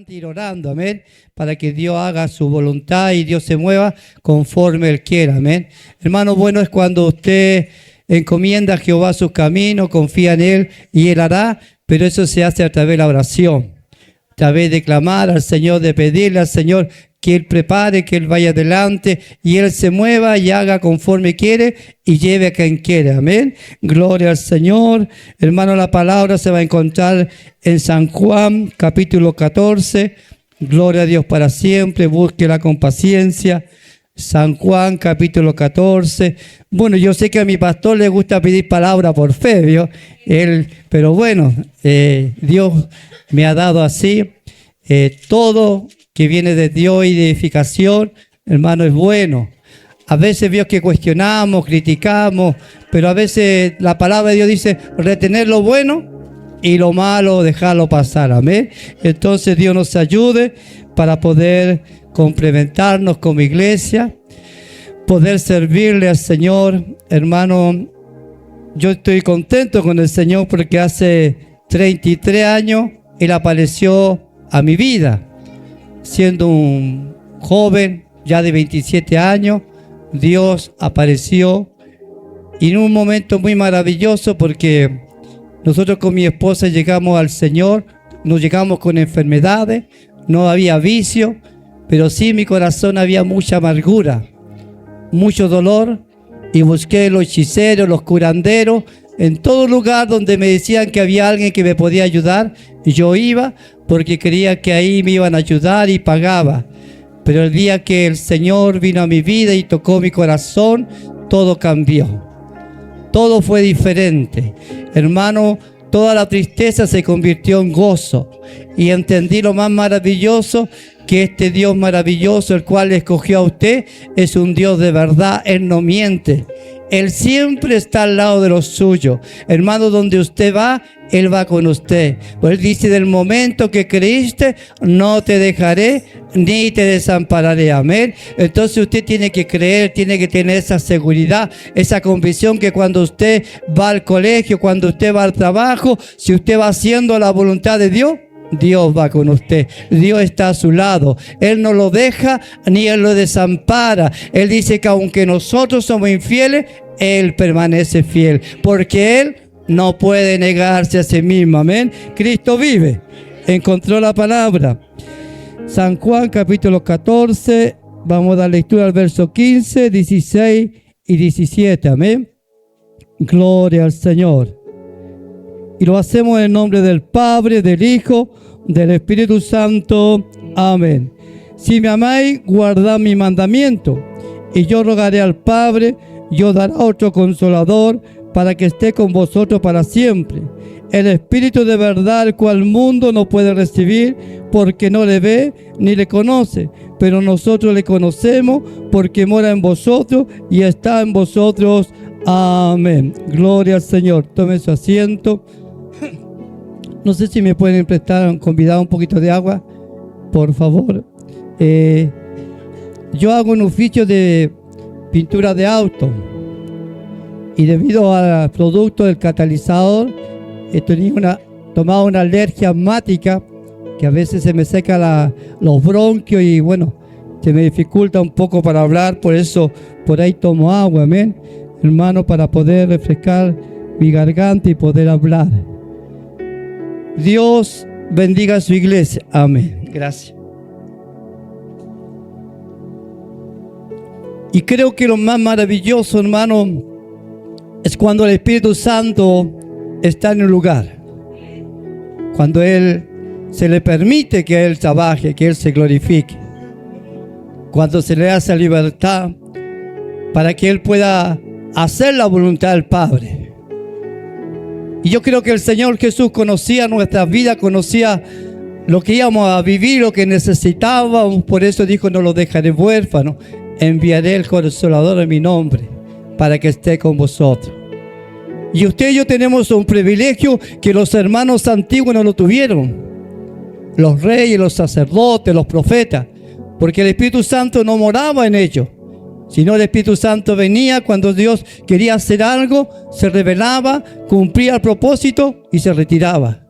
adelante ir orando, amén, para que Dios haga su voluntad y Dios se mueva conforme Él quiera, amén. Hermano, bueno es cuando usted encomienda a Jehová sus caminos, confía en Él y Él hará, pero eso se hace a través de la oración, a través de clamar al Señor, de pedirle al Señor que Él prepare, que Él vaya adelante y Él se mueva y haga conforme quiere y lleve a quien quiere. Amén. Gloria al Señor. Hermano, la palabra se va a encontrar en San Juan, capítulo 14. Gloria a Dios para siempre. Búsquela con paciencia. San Juan, capítulo 14. Bueno, yo sé que a mi pastor le gusta pedir palabra por fe, ¿vio? Pero bueno, Dios me ha dado así todo que viene de Dios y de edificación, hermano, es bueno. A veces veo que cuestionamos, criticamos, pero a veces la palabra de Dios dice retener lo bueno y lo malo dejarlo pasar, amén. Entonces Dios nos ayude para poder complementarnos como iglesia, poder servirle al Señor. Hermano, yo estoy contento con el Señor porque hace 33 años Él apareció a mi vida. Siendo un joven ya de 27 años, Dios apareció y en un momento muy maravilloso porque nosotros con mi esposa llegamos al Señor, no llegamos con enfermedades, no había vicio, pero sí en mi corazón había mucha amargura, mucho dolor y busqué los hechiceros, los curanderos, en todo lugar donde me decían que había alguien que me podía ayudar, yo iba porque creía que ahí me iban a ayudar y pagaba. Pero el día que el Señor vino a mi vida y tocó mi corazón, todo cambió. Todo fue diferente. Hermano, toda la tristeza se convirtió en gozo. Y entendí lo más maravilloso, que este Dios maravilloso, el cual escogió a usted, es un Dios de verdad. Él no miente. Él siempre está al lado de los suyos. Hermano, donde usted va, Él va con usted. Pues Él dice, del momento que creíste, no te dejaré ni te desampararé. Amén. Entonces usted tiene que creer, tiene que tener esa seguridad, esa convicción que cuando usted va al colegio, cuando usted va al trabajo, si usted va haciendo la voluntad de Dios, Dios va con usted. Dios está a su lado. Él no lo deja ni Él lo desampara. Él dice que aunque nosotros somos infieles, Él permanece fiel, porque Él no puede negarse a sí mismo. Amén. Cristo vive. Encontró la palabra. San Juan capítulo 14. Vamos a dar lectura al verso 15, 16 y 17. Amén. Gloria al Señor. Y lo hacemos en el nombre del Padre, del Hijo, del Espíritu Santo. Amén. Si me amáis, guardad mi mandamiento. Y yo rogaré al Padre, y os dará otro Consolador, para que esté con vosotros para siempre. El Espíritu de verdad, el cual el mundo no puede recibir, porque no le ve ni le conoce. Pero nosotros le conocemos, porque mora en vosotros y está en vosotros. Amén. Gloria al Señor. Tome su asiento. No sé si me pueden prestar, convidar un poquito de agua, por favor. Yo hago un oficio de pintura de auto y debido al producto del catalizador he tomado una alergia asmática que a veces se me seca los bronquios y bueno, se me dificulta un poco para hablar, por eso por ahí tomo agua, amén, hermano, para poder refrescar mi garganta y poder hablar. Dios bendiga a su iglesia. Amén. Gracias. Y creo que lo más maravilloso, hermano, es cuando el Espíritu Santo está en un lugar. Cuando Él se le permite que Él trabaje, que Él se glorifique. Cuando se le hace libertad para que Él pueda hacer la voluntad del Padre. Y yo creo que el Señor Jesús conocía nuestras vidas, conocía lo que íbamos a vivir, lo que necesitábamos. Por eso dijo, no lo dejaré huérfano, enviaré el Consolador en mi nombre, para que esté con vosotros. Y usted y yo tenemos un privilegio que los hermanos antiguos no lo tuvieron. Los reyes, los sacerdotes, los profetas, porque el Espíritu Santo no moraba en ellos. Sino el Espíritu Santo venía cuando Dios quería hacer algo, se revelaba, cumplía el propósito y se retiraba.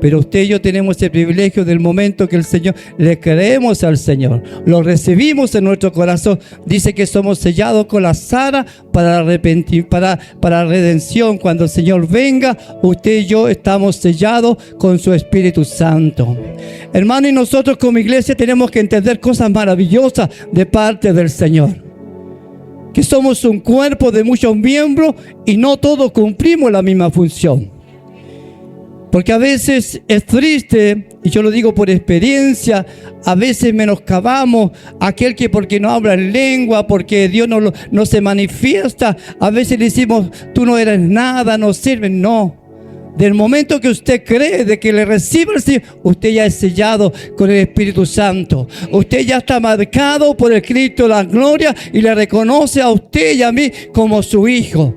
Pero usted y yo tenemos el privilegio del momento que el Señor, le creemos al Señor, lo recibimos en nuestro corazón. Dice que somos sellados con la sara para redención. Cuando el Señor venga, usted y yo estamos sellados con su Espíritu Santo. Hermano, y nosotros como iglesia tenemos que entender cosas maravillosas de parte del Señor. Que somos un cuerpo de muchos miembros y no todos cumplimos la misma función. Porque a veces es triste, y yo lo digo por experiencia, a veces menoscabamos a aquel que porque no habla en lengua, porque Dios no se manifiesta. A veces le decimos, tú no eres nada, no sirves. No. Del momento que usted cree de que le recibe el Señor, usted ya es sellado con el Espíritu Santo. Usted ya está marcado por el Cristo de la gloria y le reconoce a usted y a mí como su hijo.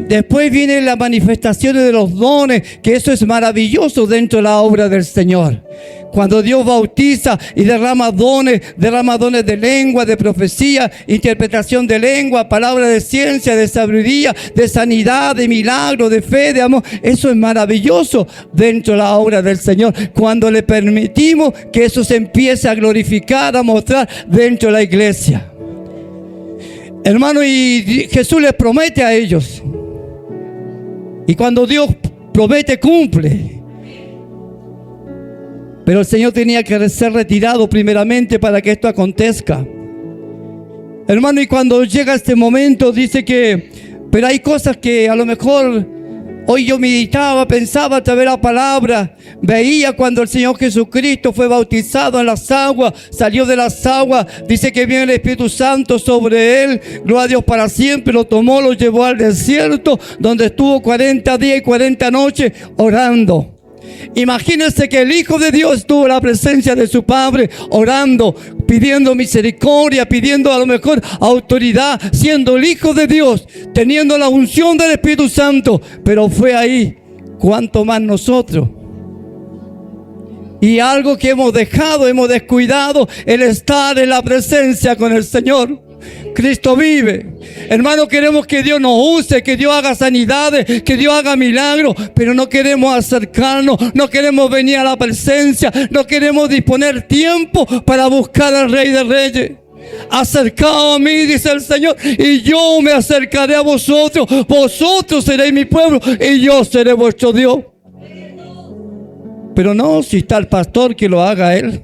Después vienen las manifestaciones de los dones, que eso es maravilloso dentro de la obra del Señor. Cuando Dios bautiza y derrama dones de lengua, de profecía, interpretación de lengua, palabra de ciencia, de sabiduría, de sanidad, de milagro, de fe, de amor. Eso es maravilloso dentro de la obra del Señor. Cuando le permitimos que eso se empiece a glorificar, a mostrar dentro de la iglesia. Hermano, y Jesús les promete a ellos. Y cuando Dios promete, cumple. Pero el Señor tenía que ser retirado primeramente para que esto acontezca. Hermano, y cuando llega este momento, dice que, pero hay cosas que a lo mejor hoy yo meditaba, pensaba a través de la palabra, veía cuando el Señor Jesucristo fue bautizado en las aguas, salió de las aguas, dice que viene el Espíritu Santo sobre él, gloria a Dios para siempre, lo tomó, lo llevó al desierto, donde estuvo 40 días y 40 noches orando. Imagínense que el Hijo de Dios estuvo en la presencia de su Padre orando, pidiendo misericordia, pidiendo a lo mejor autoridad, siendo el Hijo de Dios, teniendo la unción del Espíritu Santo. Pero fue ahí, cuánto más nosotros. Y algo que hemos dejado, hemos descuidado, el estar en la presencia con el Señor. Cristo vive. Hermano, queremos que Dios nos use, que Dios haga sanidades, que Dios haga milagros, pero no queremos acercarnos, no queremos venir a la presencia, no queremos disponer tiempo para buscar al Rey de Reyes. Acercaos a mí, dice el Señor, y yo me acercaré a vosotros. Vosotros seréis mi pueblo y yo seré vuestro Dios. Pero no, si está el pastor, que lo haga él.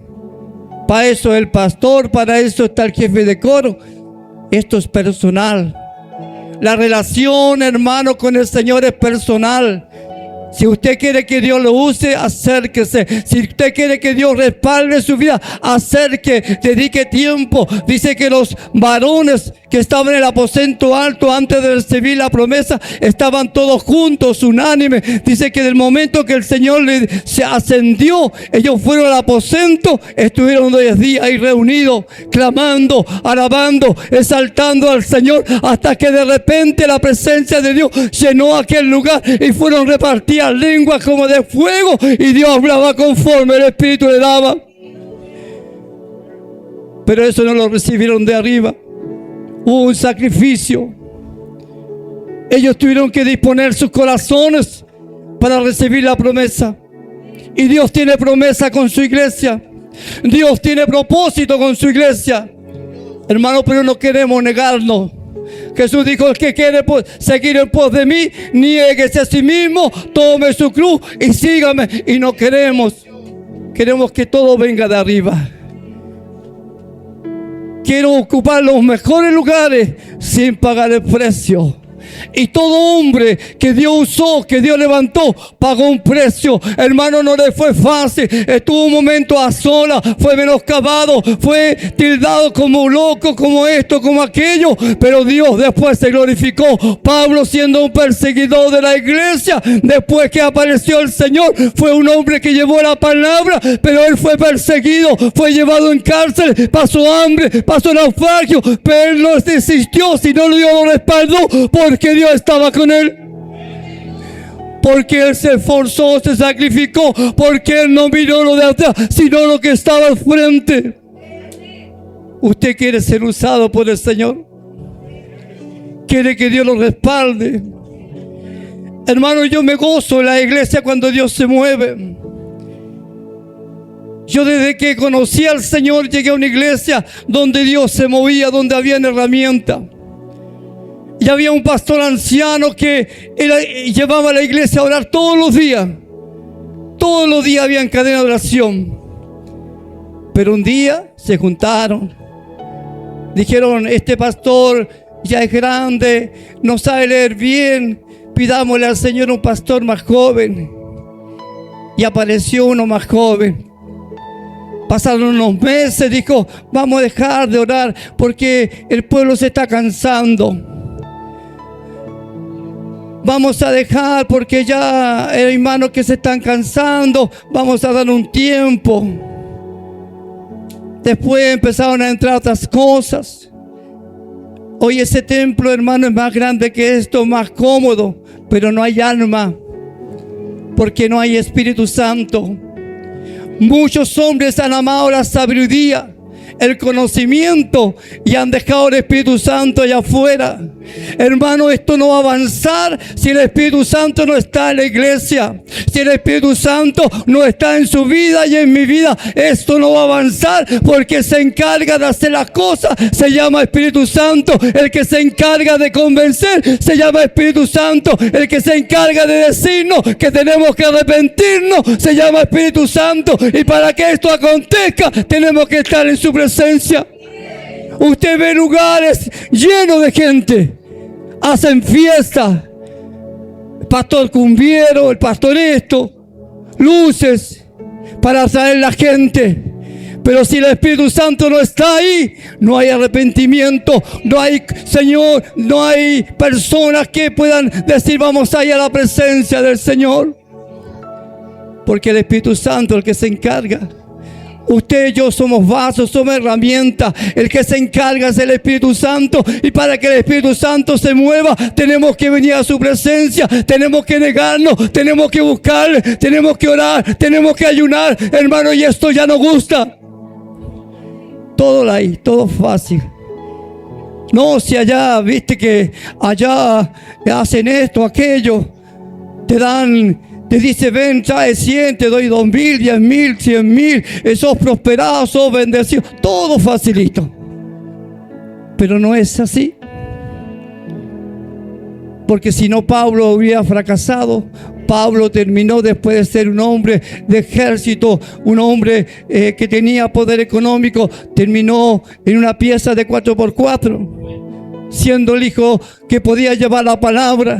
Para eso el pastor, para eso está el jefe de coro. Esto es personal. La relación, hermano, con el Señor es personal. Si usted quiere que Dios lo use, acérquese. Si usted quiere que Dios respalde su vida, acerque, dedique tiempo. Dice que los varones que estaban en el aposento alto antes de recibir la promesa, estaban todos juntos, unánimes. Dice que del momento que el Señor se ascendió, ellos fueron al aposento, estuvieron 10 días ahí reunidos, clamando, alabando, exaltando al Señor, hasta que de repente la presencia de Dios llenó aquel lugar y fueron repartidas lenguas como de fuego, y Dios hablaba conforme el Espíritu le daba. Pero eso no lo recibieron de arriba. Hubo un sacrificio. Ellos tuvieron que disponer sus corazones para recibir la promesa. Y Dios tiene promesa con su iglesia. Dios tiene propósito con su iglesia. Hermano, pero no queremos negarnos. Jesús dijo: el que quiere seguir en pos de mí, niéguese a sí mismo, tome su cruz y sígame. Y no queremos. Queremos que todo venga de arriba. Quiero ocupar los mejores lugares sin pagar el precio. Y todo hombre que Dios usó, que Dios levantó, pagó un precio. Hermano, no le fue fácil. Estuvo un momento a solas, fue menoscabado, fue tildado como loco, como esto, como aquello. Pero Dios después se glorificó. Pablo, siendo un perseguidor de la iglesia, después que apareció el Señor, fue un hombre que llevó la palabra, pero él fue perseguido, fue llevado en cárcel, pasó hambre, pasó naufragio, pero él no desistió, sino Dios lo respaldó, porque Dios estaba con él. Porque él se esforzó, se sacrificó, porque él no miró lo de atrás, sino lo que estaba al frente. ¿Usted quiere ser usado por el Señor? ¿Quiere que Dios lo respalde? Hermano, yo me gozo en la iglesia cuando Dios se mueve. Yo desde que conocí al Señor llegué a una iglesia donde Dios se movía, donde había una herramienta. Y había un pastor anciano que llevaba a la iglesia a orar todos los días. Todos los días había cadena de oración. Pero un día se juntaron. Dijeron, este pastor ya es grande, no sabe leer bien. Pidámosle al Señor un pastor más joven. Y apareció uno más joven. Pasaron unos meses, dijo, vamos a dejar de orar porque el pueblo se está cansando. Vamos a dejar porque ya hay hermanos que se están cansando. Vamos a dar un tiempo. Después empezaron a entrar otras cosas. Hoy ese templo, hermano, es más grande que esto, más cómodo, pero no hay alma, porque no hay Espíritu Santo. Muchos hombres han amado la sabiduría, el conocimiento, y han dejado el Espíritu Santo allá afuera. Hermano, esto no va a avanzar si el Espíritu Santo no está en la iglesia. Si el Espíritu Santo no está en su vida y en mi vida, esto no va a avanzar, porque se encarga de hacer las cosas, se llama Espíritu Santo. El que se encarga de convencer se llama Espíritu Santo. El que se encarga de decirnos que tenemos que arrepentirnos se llama Espíritu Santo. Y para que esto acontezca tenemos que estar en su presencia. Usted ve lugares llenos de gente, hacen fiesta, el pastor cumbiero, el pastor esto, luces para atraer la gente. Pero si el Espíritu Santo no está ahí, no hay arrepentimiento, no hay, Señor, no hay personas que puedan decir vamos a ir a la presencia del Señor. Porque el Espíritu Santo es el que se encarga. Usted y yo somos vasos, somos herramientas. El que se encarga es el Espíritu Santo. Y para que el Espíritu Santo se mueva, tenemos que venir a su presencia. Tenemos que negarnos, tenemos que buscarle, tenemos que orar, tenemos que ayunar. Hermano, y esto ya no gusta. Todo ahí, todo fácil. No, si allá, viste que allá hacen esto, aquello. Te dice, ven, trae 100, te doy 2,000, 10,000, 100,000. Sos prosperado, sos bendecido. Todo facilito. Pero no es así. Porque si no, Pablo hubiera fracasado. Pablo terminó, después de ser un hombre de ejército, un hombre que tenía poder económico, terminó en una pieza de 4x4, siendo el hijo que podía llevar la palabra.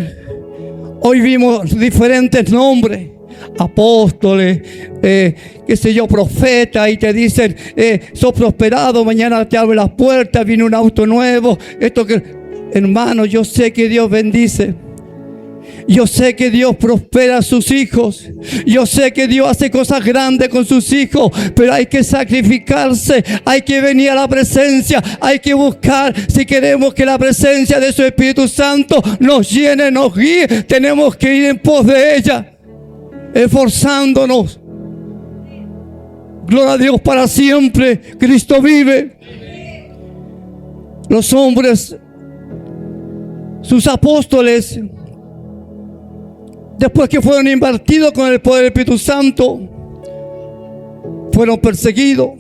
Hoy vimos diferentes nombres, apóstoles, qué sé yo, profetas, y te dicen, sos prosperado, mañana te abre las puertas, viene un auto nuevo. Hermano, yo sé que Dios bendice. Yo sé que Dios prospera a sus hijos. Yo sé que Dios hace cosas grandes con sus hijos. Pero hay que sacrificarse. Hay que venir a la presencia. Hay que buscar. Si queremos que la presencia de su Espíritu Santo nos llene, nos guíe, tenemos que ir en pos de ella, esforzándonos. Gloria a Dios para siempre. Cristo vive. Los hombres, sus apóstoles, después que fueron invertidos con el poder del Espíritu Santo, fueron perseguidos,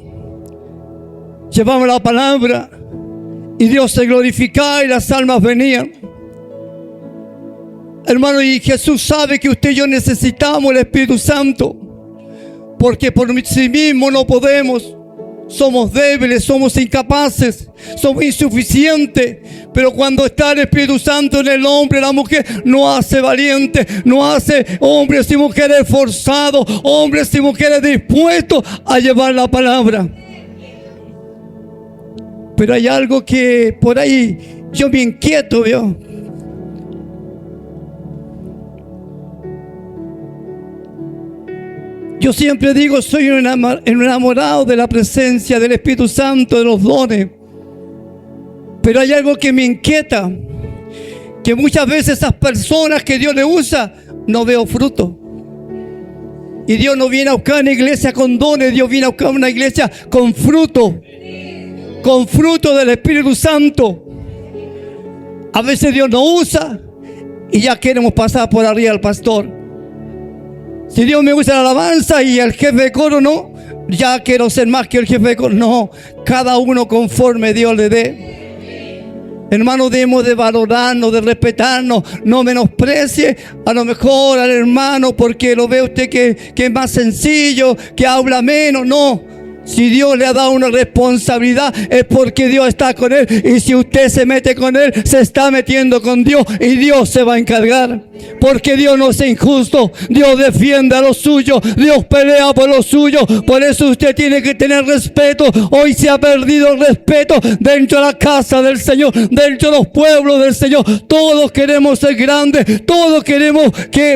llevaban la palabra y Dios se glorificaba y las almas venían. Hermano, y Jesús sabe que usted y yo necesitamos el Espíritu Santo, porque por sí mismo no podemos. Somos débiles, somos incapaces, somos insuficientes. Pero cuando está el Espíritu Santo en el hombre, la mujer, nos hace valientes, nos hace hombres y mujeres esforzados, hombres y mujeres dispuestos a llevar la palabra. Pero hay algo que por ahí yo me inquieto, ¿vio? Yo siempre digo, soy un enamorado de la presencia del Espíritu Santo, de los dones. Pero hay algo que me inquieta, que muchas veces esas personas que Dios le usa, no veo fruto. Y Dios no viene a buscar una iglesia con dones, Dios viene a buscar una iglesia con fruto del Espíritu Santo. A veces Dios nos usa y ya queremos pasar por arriba al pastor. Si Dios me usa la alabanza y el jefe de coro no, ya quiero ser más que el jefe de coro. No, cada uno conforme Dios le dé. Hermano, debemos de valorarnos, de respetarnos. No menosprecie a lo mejor al hermano porque lo ve usted que es más sencillo, que habla menos. No, si Dios le ha dado una responsabilidad es porque Dios está con él. Y si usted se mete con él, se está metiendo con Dios y Dios se va a encargar. Porque Dios no es injusto. Dios defiende a los suyos. Dios pelea por los suyos. Por eso usted tiene que tener respeto. Hoy se ha perdido el respeto dentro de la casa del Señor, dentro de los pueblos del Señor. Todos queremos ser grandes. Todos queremos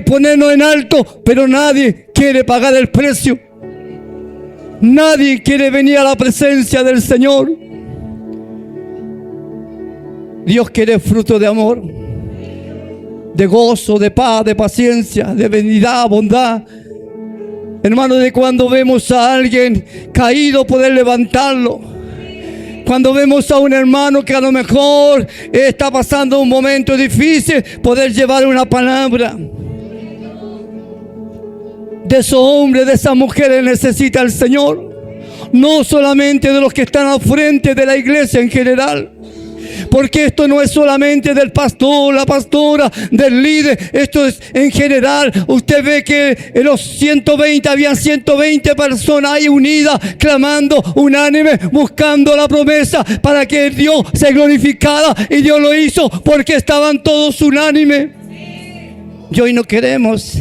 ponernos en alto. Pero nadie quiere pagar el precio. Nadie quiere venir a la presencia del Señor. Dios quiere fruto de amor, de gozo, de paz, de paciencia, de benignidad, bondad. Hermano, de cuando vemos a alguien caído, poder levantarlo. Cuando vemos a un hermano que a lo mejor está pasando un momento difícil, poder llevar una palabra. De esos hombres, de esas mujeres necesita el Señor. No solamente de los que están al frente de la iglesia en general. Porque esto no es solamente del pastor, la pastora, del líder. Esto es en general. Usted ve que en los 120 habían 120 personas ahí unidas, clamando, unánime, buscando la promesa para que Dios se glorificara. Y Dios lo hizo porque estaban todos unánimes. Y hoy no queremos.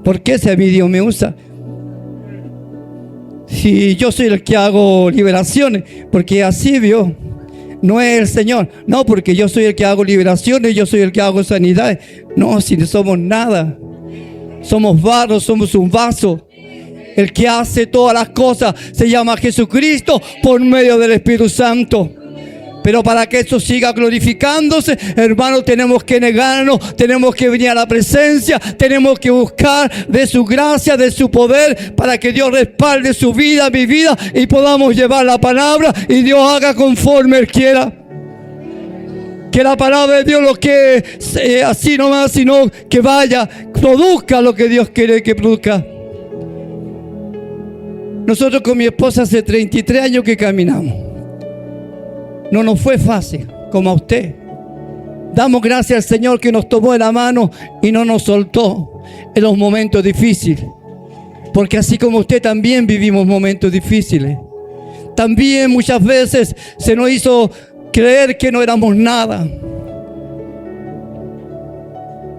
¿Por qué si a mí Dios me usa? Si yo soy el que hago liberaciones, porque así vio, no es el Señor. No, porque yo soy el que hago liberaciones, yo soy el que hago sanidades. No, si no somos nada. Somos barro, somos un vaso. El que hace todas las cosas se llama Jesucristo por medio del Espíritu Santo. Pero para que esto siga glorificándose, hermanos, tenemos que negarnos, tenemos que venir a la presencia, tenemos que buscar de su gracia, de su poder, para que Dios respalde su vida, mi vida, y podamos llevar la palabra y Dios haga conforme Él quiera. Que la palabra de Dios, lo que así nomás, sino que vaya, produzca lo que Dios quiere que produzca. Nosotros con mi esposa hace 33 años que caminamos. No nos fue fácil, como a usted. Damos gracias al Señor que nos tomó de la mano y no nos soltó en los momentos difíciles. Porque así como usted también vivimos momentos difíciles. También muchas veces se nos hizo creer que no éramos nada.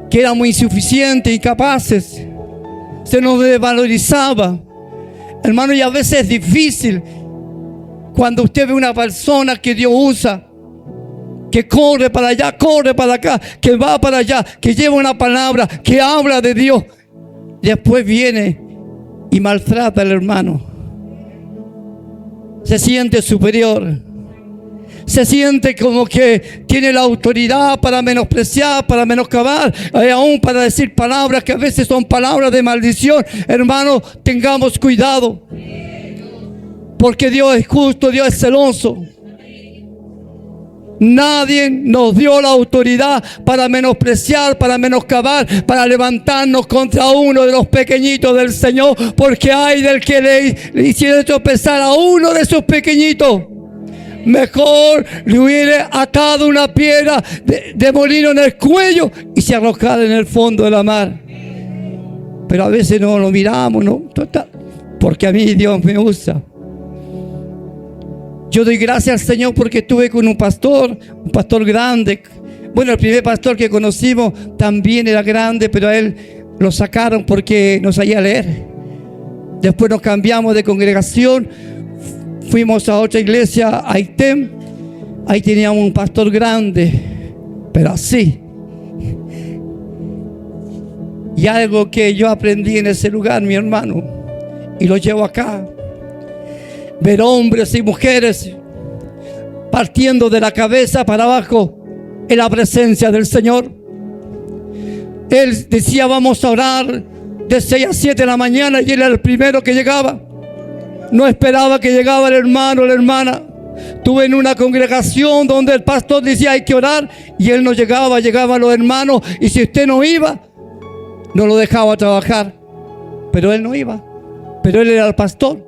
Que éramos insuficientes, incapaces. Se nos desvalorizaba. Hermano, y a veces es difícil. Cuando usted ve una persona que Dios usa, que corre para allá, corre para acá, que va para allá, que lleva una palabra, que habla de Dios, después viene y maltrata al hermano. Se siente superior. Se siente como que tiene la autoridad para menospreciar, para menoscabar, aún para decir palabras que a veces son palabras de maldición. Hermano, tengamos cuidado. Porque Dios es justo, Dios es celoso. Nadie nos dio la autoridad para menospreciar, para menoscabar, para levantarnos contra uno de los pequeñitos del Señor. Porque hay del que le hiciera tropezar a uno de esos pequeñitos. Mejor le hubiera atado una piedra de molino en el cuello y se arrojara en el fondo de la mar. Pero a veces no lo miramos, ¿no? Porque a mí Dios me usa. Yo doy gracias al Señor porque estuve con un pastor grande. Bueno, el primer pastor que conocimos también era grande, pero a él lo sacaron porque no sabía leer. Después nos cambiamos de congregación, fuimos a otra iglesia, a Aitem. Ahí teníamos un pastor grande, pero así. Y algo que yo aprendí en ese lugar, mi hermano, y lo llevo acá. Ver hombres y mujeres partiendo de la cabeza para abajo en la presencia del Señor. Él decía, vamos a orar de 6 a 7 de la mañana, y él era el primero que llegaba. No esperaba que llegaba el hermano o la hermana. Estuve en una congregación donde el pastor decía hay que orar y él no llegaba, llegaban los hermanos y si usted no iba, no lo dejaba trabajar. Pero él no iba, pero él era el pastor.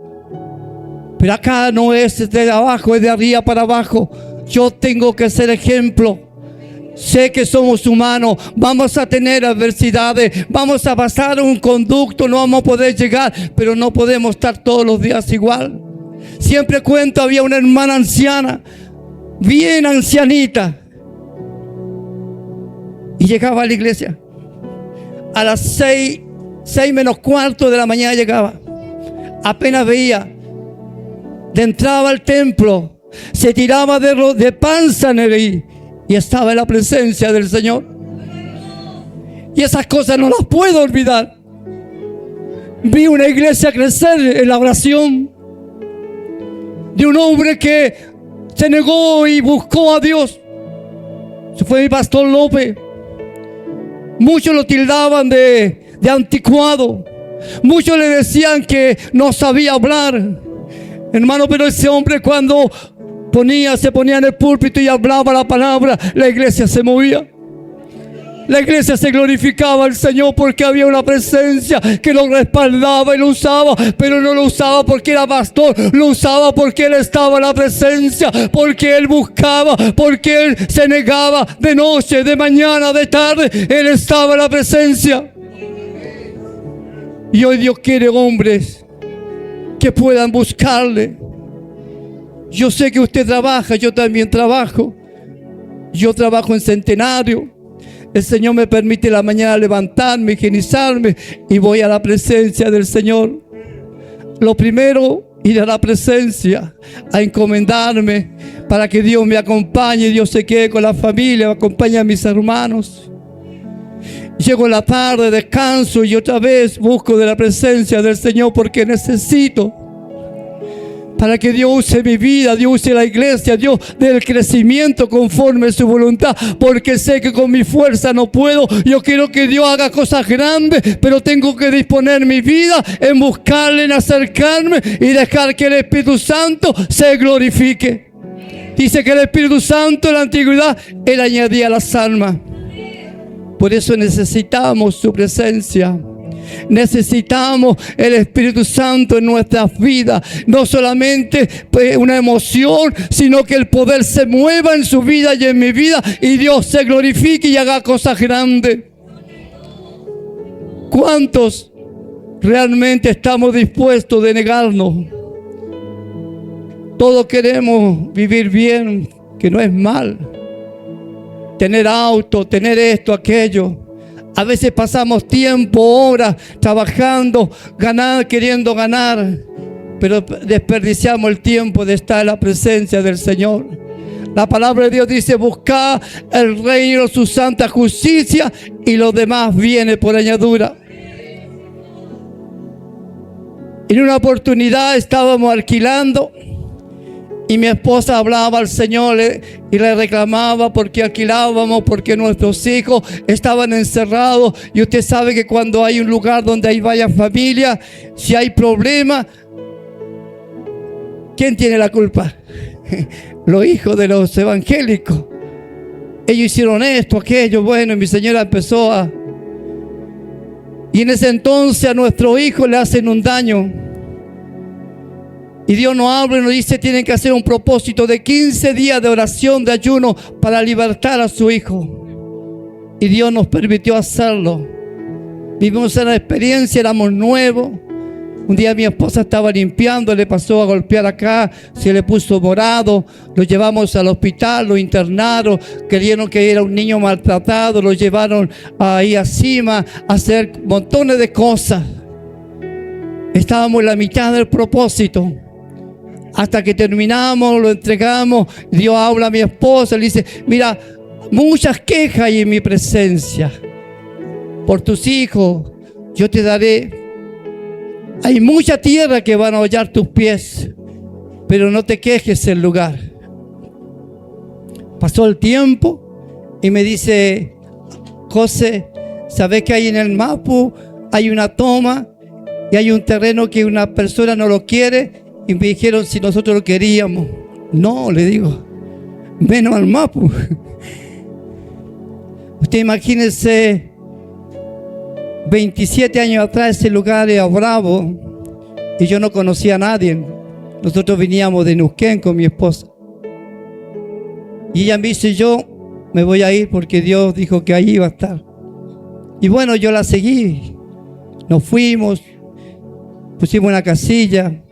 Pero acá no es de abajo, es de arriba para abajo. Yo tengo que ser ejemplo. Sé que somos humanos, vamos a tener adversidades, vamos a pasar un conducto, no vamos a poder llegar, pero no podemos estar todos los días igual. Siempre cuento, había una hermana anciana, bien ancianita, y llegaba a la iglesia. A las 6 menos cuarto de la mañana llegaba. Apenas veía, entraba al templo, se tiraba de panza en el y estaba en la presencia del Señor. Y esas cosas no las puedo olvidar. Vi una iglesia crecer en la oración de un hombre que se negó y buscó a Dios. Se fue mi pastor López. Muchos lo tildaban de anticuado. Muchos le decían que no sabía hablar. Hermano, pero ese hombre cuando se ponía en el púlpito y hablaba la palabra, la iglesia se movía. La iglesia se glorificaba al Señor porque había una presencia que lo respaldaba y lo usaba, pero no lo usaba porque era pastor, lo usaba porque él estaba en la presencia, porque él buscaba, porque él se negaba de noche, de mañana, de tarde, él estaba en la presencia. Y hoy Dios quiere hombres que puedan buscarle. Yo sé que usted trabaja, yo también trabajo. Yo trabajo en Centenario. El Señor me permite en la mañana levantarme, higienizarme y voy a la presencia del Señor. Lo primero, ir a la presencia, a encomendarme para que Dios me acompañe, Dios se quede con la familia, me acompañe a mis hermanos. Llego en la tarde, descanso y otra vez busco de la presencia del Señor porque necesito. Para que Dios use mi vida, Dios use la iglesia, Dios dé el crecimiento conforme a su voluntad. Porque sé que con mi fuerza no puedo. Yo quiero que Dios haga cosas grandes, pero tengo que disponer mi vida en buscarle, en acercarme y dejar que el Espíritu Santo se glorifique. Dice que el Espíritu Santo en la antigüedad, Él añadía las almas. Por eso necesitamos su presencia. Necesitamos el Espíritu Santo en nuestras vidas. No solamente una emoción, sino que el poder se mueva en su vida y en mi vida y Dios se glorifique y haga cosas grandes. ¿Cuántos realmente estamos dispuestos de negarnos? Todos queremos vivir bien, que no es mal. Tener auto, tener esto, aquello. A veces pasamos tiempo, horas, trabajando, queriendo ganar, pero desperdiciamos el tiempo de estar en la presencia del Señor. La palabra de Dios dice, buscad el reino, su santa justicia, y lo demás viene por añadidura. En una oportunidad estábamos alquilando y mi esposa hablaba al Señor y le reclamaba porque alquilábamos, porque nuestros hijos estaban encerrados. Y usted sabe que cuando hay un lugar donde hay varias familias, si hay problemas, ¿quién tiene la culpa? Los hijos de los evangélicos. Ellos hicieron esto, aquello, bueno, y mi señora empezó a... Y en ese entonces a nuestros hijos le hacen un daño. Y Dios nos habla y nos dice, tienen que hacer un propósito de 15 días de oración, de ayuno, para libertar a su hijo. Y Dios nos permitió hacerlo. Vivimos en la experiencia, éramos nuevos. Un día mi esposa estaba limpiando, le pasó a golpear acá, se le puso morado, lo llevamos al hospital, lo internaron, creyeron que era un niño maltratado, lo llevaron ahí encima a hacer montones de cosas. Estábamos en la mitad del propósito. Hasta que terminamos, lo entregamos. Dios habla a mi esposa, le dice, mira, muchas quejas hay en mi presencia. Por tus hijos, yo te daré. Hay mucha tierra que van a hollar tus pies, pero no te quejes el lugar. Pasó el tiempo y me dice, José, ¿sabes que hay en el Mapu? Hay una toma y hay un terreno que una persona no lo quiere. Y me dijeron si nosotros lo queríamos. No, le digo, menos al Mapu. Usted imagínese, 27 años atrás ese lugar era bravo y yo no conocía a nadie. Nosotros veníamos de Neuquén con mi esposa. Y ella me dice, yo me voy a ir porque Dios dijo que allí iba a estar. Y bueno, yo la seguí. Nos fuimos, pusimos una casilla,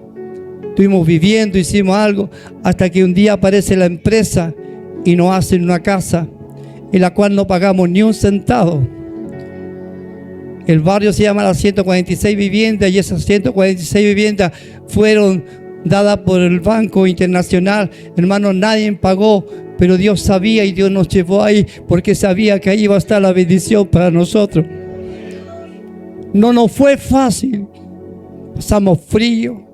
estuvimos viviendo, hicimos algo, hasta que un día aparece la empresa y nos hacen una casa en la cual no pagamos ni un centavo. El barrio se llama las 146 viviendas y esas 146 viviendas fueron dadas por el Banco Internacional. Hermanos, nadie pagó, pero Dios sabía y Dios nos llevó ahí porque sabía que ahí iba a estar la bendición para nosotros. No nos fue fácil, pasamos frío,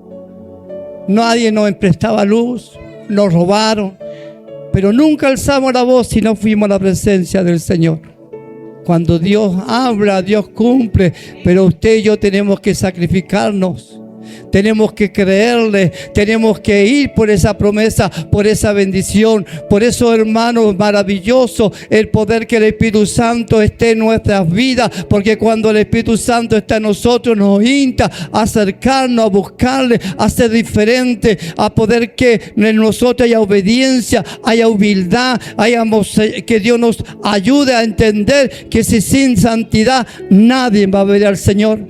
nadie nos prestaba luz, nos robaron, pero nunca alzamos la voz si no fuimos a la presencia del Señor. Cuando Dios habla, Dios cumple, pero usted y yo tenemos que sacrificarnos. Tenemos que creerle, tenemos que ir por esa promesa, por esa bendición. Por eso, hermanos, maravilloso el poder que el Espíritu Santo esté en nuestras vidas, porque cuando el Espíritu Santo está en nosotros nos insta a acercarnos, a buscarle, a ser diferente, a poder que en nosotros haya obediencia, haya humildad, que Dios nos ayude a entender que si sin santidad nadie va a ver al Señor.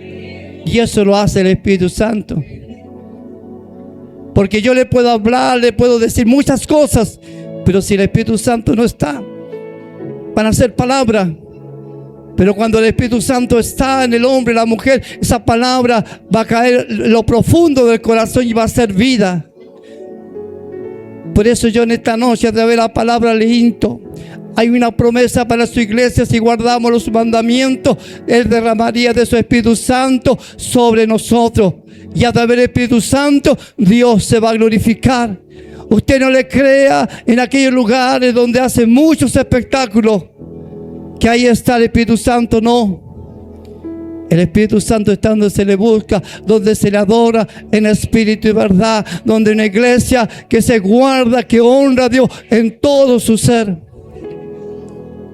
Y eso lo hace el Espíritu Santo. Porque yo le puedo hablar, le puedo decir muchas cosas, pero si el Espíritu Santo no está, van a ser palabras. Pero cuando el Espíritu Santo está en el hombre, la mujer, esa palabra va a caer en lo profundo del corazón y va a ser vida. Por eso yo en esta noche, a través de la palabra, le insto. Hay una promesa para su iglesia. Si guardamos los mandamientos, Él derramaría de su Espíritu Santo sobre nosotros. Y a través del Espíritu Santo, Dios se va a glorificar. Usted no le crea en aquellos lugares donde hacen muchos espectáculos que ahí está el Espíritu Santo. No. El Espíritu Santo está donde se le busca, donde se le adora en espíritu y verdad, donde una iglesia que se guarda, que honra a Dios en todo su ser,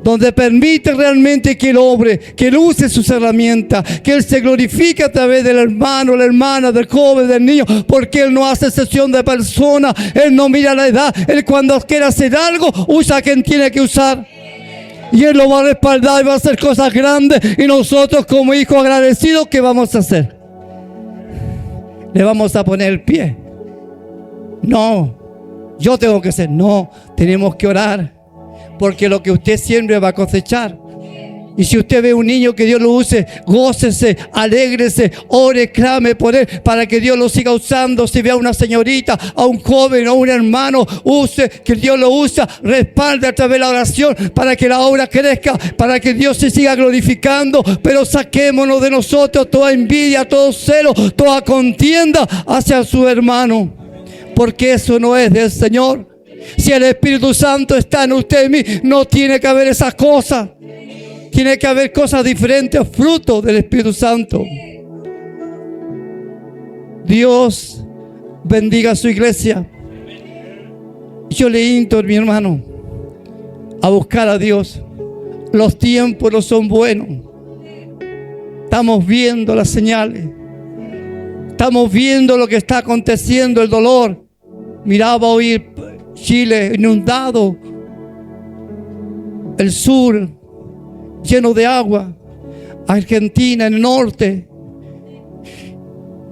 donde permite realmente que Él obre, que Él use sus herramientas, que Él se glorifique a través del hermano, la hermana, del joven, del niño, porque Él no hace excepción de personas, Él no mira la edad, Él cuando quiere hacer algo, usa a quien tiene que usar. Y Él lo va a respaldar y va a hacer cosas grandes, y nosotros como hijos agradecidos, ¿qué vamos a hacer? ¿Le vamos a poner el pie? No, yo tengo que hacer, no, tenemos que orar. Porque lo que usted siempre va a cosechar. Y si usted ve un niño que Dios lo use, gócese, alégrese, ore, clame por él para que Dios lo siga usando. Si ve a una señorita, a un joven, a un hermano, use, que Dios lo usa, respalde a través de la oración para que la obra crezca, para que Dios se siga glorificando. Pero saquémonos de nosotros toda envidia, todo celo, toda contienda hacia su hermano, porque eso no es del Señor. Si el Espíritu Santo está en usted y mí, no tiene que haber esas cosas. Tiene que haber cosas diferentes, fruto del Espíritu Santo. Dios bendiga a su iglesia. Yo le insto, mi hermano, a buscar a Dios. Los tiempos no son buenos. Estamos viendo las señales. Estamos viendo lo que está aconteciendo, el dolor. Miraba hoy Chile inundado, el sur lleno de agua, Argentina en el norte.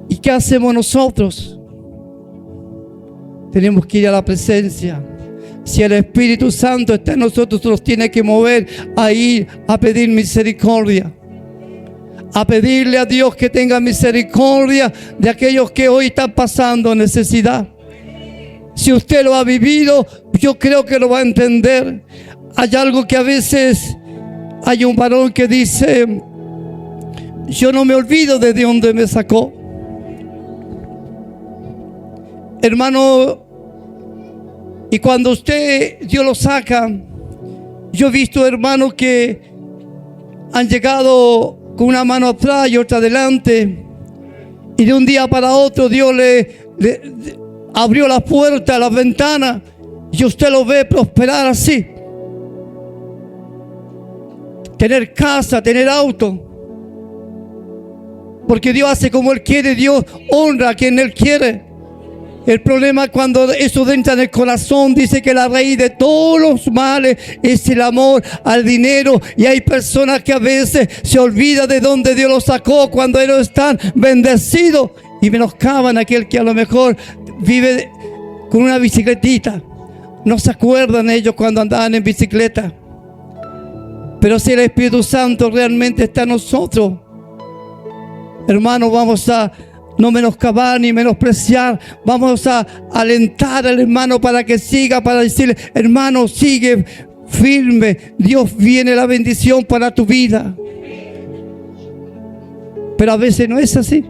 ¿Y qué hacemos nosotros? Tenemos que ir a la presencia. Si el Espíritu Santo está en nosotros, nos tiene que mover a ir a pedir misericordia, a pedirle a Dios que tenga misericordia de aquellos que hoy están pasando necesidad. Si usted lo ha vivido, yo creo que lo va a entender. Hay algo que a veces hay un varón que dice: yo no me olvido de dónde me sacó. Hermano, y cuando Dios lo saca, yo he visto hermanos que han llegado con una mano atrás y otra adelante, y de un día para otro Dios abrió la puerta, las ventanas, y usted lo ve prosperar así. Tener casa, tener auto. Porque Dios hace como Él quiere, Dios honra a quien Él quiere. El problema es cuando eso entra en el corazón. Dice que la raíz de todos los males es el amor al dinero. Y hay personas que a veces se olvidan de dónde Dios los sacó cuando ellos están bendecidos y menoscaban a aquel que a lo mejor vive con una bicicletita. No se acuerdan ellos cuando andaban en bicicleta. Pero si el Espíritu Santo realmente está en nosotros, hermanos, vamos a no menoscabar ni menospreciar. Vamos a alentar al hermano para que siga, para decirle: hermano, sigue firme. Dios viene la bendición para tu vida. Pero a veces no es así.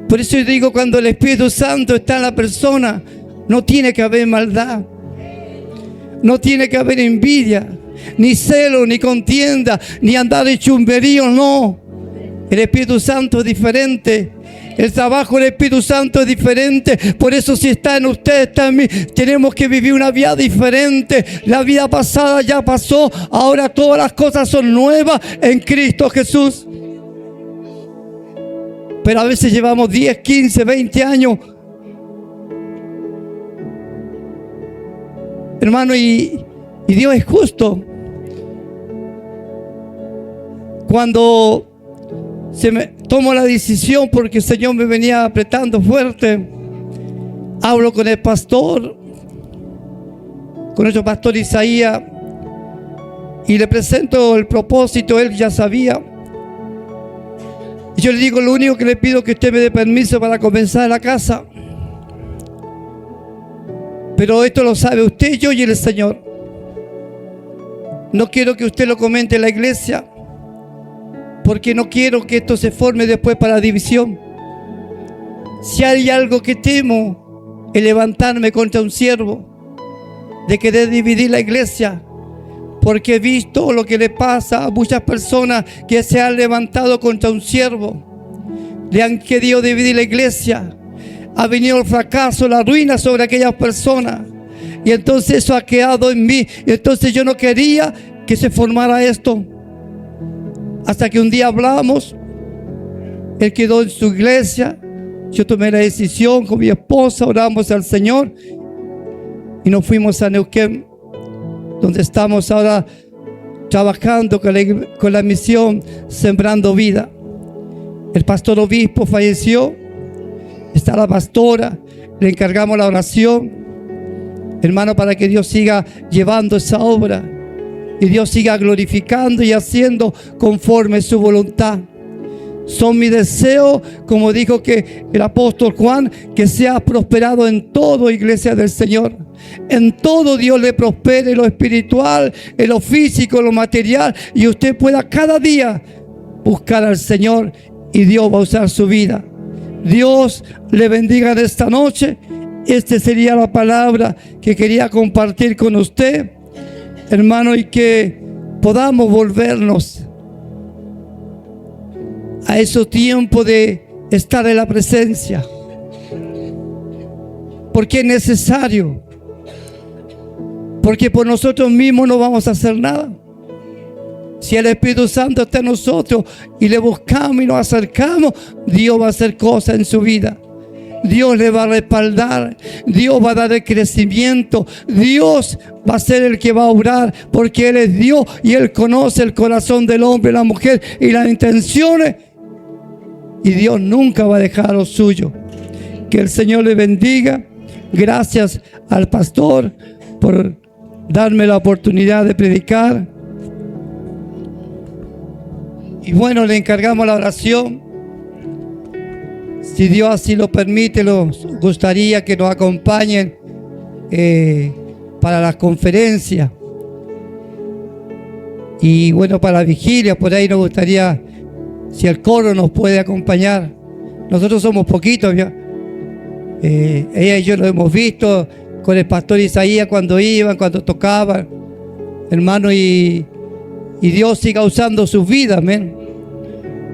Por eso yo digo, cuando el Espíritu Santo está en la persona, no tiene que haber maldad. No tiene que haber envidia, ni celo, ni contienda, ni andar de chumberío, no. El Espíritu Santo es diferente. El trabajo del Espíritu Santo es diferente. Por eso, si está en usted, está en mí, tenemos que vivir una vida diferente. La vida pasada ya pasó. Ahora todas las cosas son nuevas en Cristo Jesús. Pero a veces llevamos 10, 15, 20 años, hermano, y Dios es justo. Cuando tomo la decisión, porque el Señor me venía apretando fuerte, hablo con el pastor, con nuestro pastor Isaías, y le presento el propósito. Él ya sabía. Y yo le digo: lo único que le pido es que usted me dé permiso para comenzar la casa. Pero esto lo sabe usted, yo y el Señor. No quiero que usted lo comente en la iglesia, porque no quiero que esto se forme después para división. Si hay algo que temo, es levantarme contra un siervo, de querer dividir la iglesia, porque he visto lo que le pasa a muchas personas que se han levantado contra un siervo. Le han querido dividir la iglesia. Ha venido el fracaso, la ruina sobre aquellas personas. Y entonces eso ha quedado en mí. Y entonces yo no quería que se formara esto. Hasta que un día hablamos. Él quedó en su iglesia. Yo tomé la decisión con mi esposa. Oramos al Señor. Y nos fuimos a Neuquén, donde estamos ahora trabajando con la misión Sembrando Vida. El pastor obispo falleció. Está la pastora. Le encargamos la oración, hermano, para que Dios siga llevando esa obra y Dios siga glorificando y haciendo conforme su voluntad. Son mi deseo, como dijo que el apóstol Juan, que sea prosperado en todo, iglesia del Señor. En todo Dios le prospere, en lo espiritual, en lo físico, en lo material, y usted pueda cada día buscar al Señor y Dios va a usar su vida. Dios le bendiga en esta noche. Esta sería la palabra que quería compartir con usted, hermano, y que podamos volvernos a esos tiempos de estar en la presencia, porque es necesario, porque por nosotros mismos no vamos a hacer nada. Si el Espíritu Santo está en nosotros y le buscamos y nos acercamos, Dios va a hacer cosas en su vida. Dios le va a respaldar, Dios va a dar el crecimiento, Dios va a ser el que va a obrar, porque Él es Dios y Él conoce el corazón del hombre, la mujer y las intenciones, y Dios nunca va a dejar lo suyo. Que el Señor le bendiga. Gracias al pastor por darme la oportunidad de predicar. Y bueno, le encargamos la oración. Si Dios así lo permite, nos gustaría que nos acompañen para las conferencias. Y bueno, para la vigilia, por ahí nos gustaría, si el coro nos puede acompañar. Nosotros somos poquitos, ¿ya? Ella y yo lo hemos visto con el pastor Isaías cuando iban, cuando tocaban, hermano, y Dios siga usando sus vidas, amén.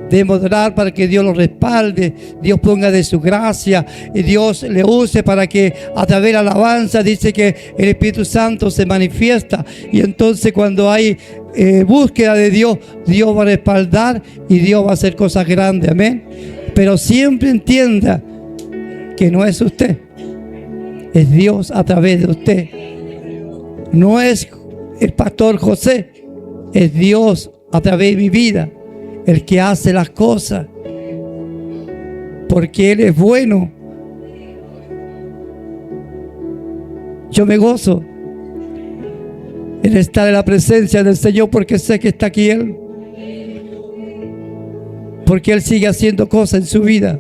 Debemos orar para que Dios lo respalde, Dios ponga de su gracia y Dios le use para que a través de la alabanza dice que el Espíritu Santo se manifiesta. Y entonces cuando hay búsqueda de Dios, Dios va a respaldar y Dios va a hacer cosas grandes. Amén. Pero siempre entienda que no es usted, es Dios a través de usted. No es el pastor José, es Dios a través de mi vida el que hace las cosas, porque Él es bueno. Yo me gozo en estar en la presencia del Señor porque sé que está aquí Él, porque Él sigue haciendo cosas en su vida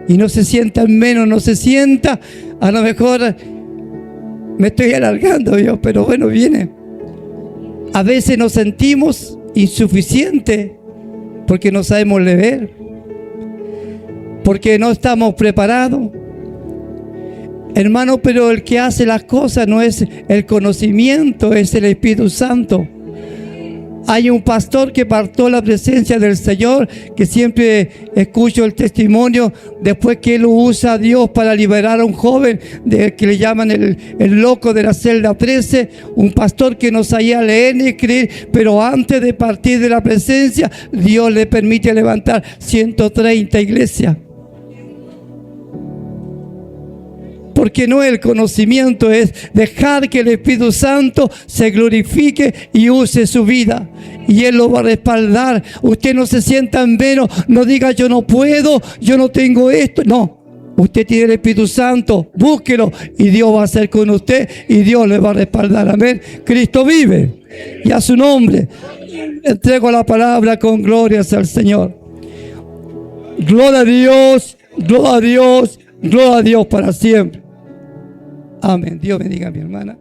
y no se sienta en menos, no se sienta, a lo mejor me estoy alargando yo, pero bueno, viene. A veces nos sentimos insuficientes porque no sabemos leer, porque no estamos preparados, hermano. Pero el que hace las cosas no es el conocimiento, es el Espíritu Santo. Hay un pastor que partó la presencia del Señor, que siempre escucho el testimonio después que él usa a Dios para liberar a un joven que le llaman el loco de la celda 13, un pastor que no sabía leer ni escribir, pero antes de partir de la presencia, Dios le permite levantar 130 iglesias. Porque no es el conocimiento, es dejar que el Espíritu Santo se glorifique y use su vida. Y Él lo va a respaldar. Usted no se sienta en menos, no diga yo no puedo, yo no tengo esto. No, usted tiene el Espíritu Santo, búsquelo y Dios va a hacer con usted y Dios le va a respaldar. Amén. Cristo vive y a su nombre entrego la palabra con glorias al Señor. Gloria a Dios, gloria a Dios, gloria a Dios para siempre. Amén. Dios bendiga a mi hermana.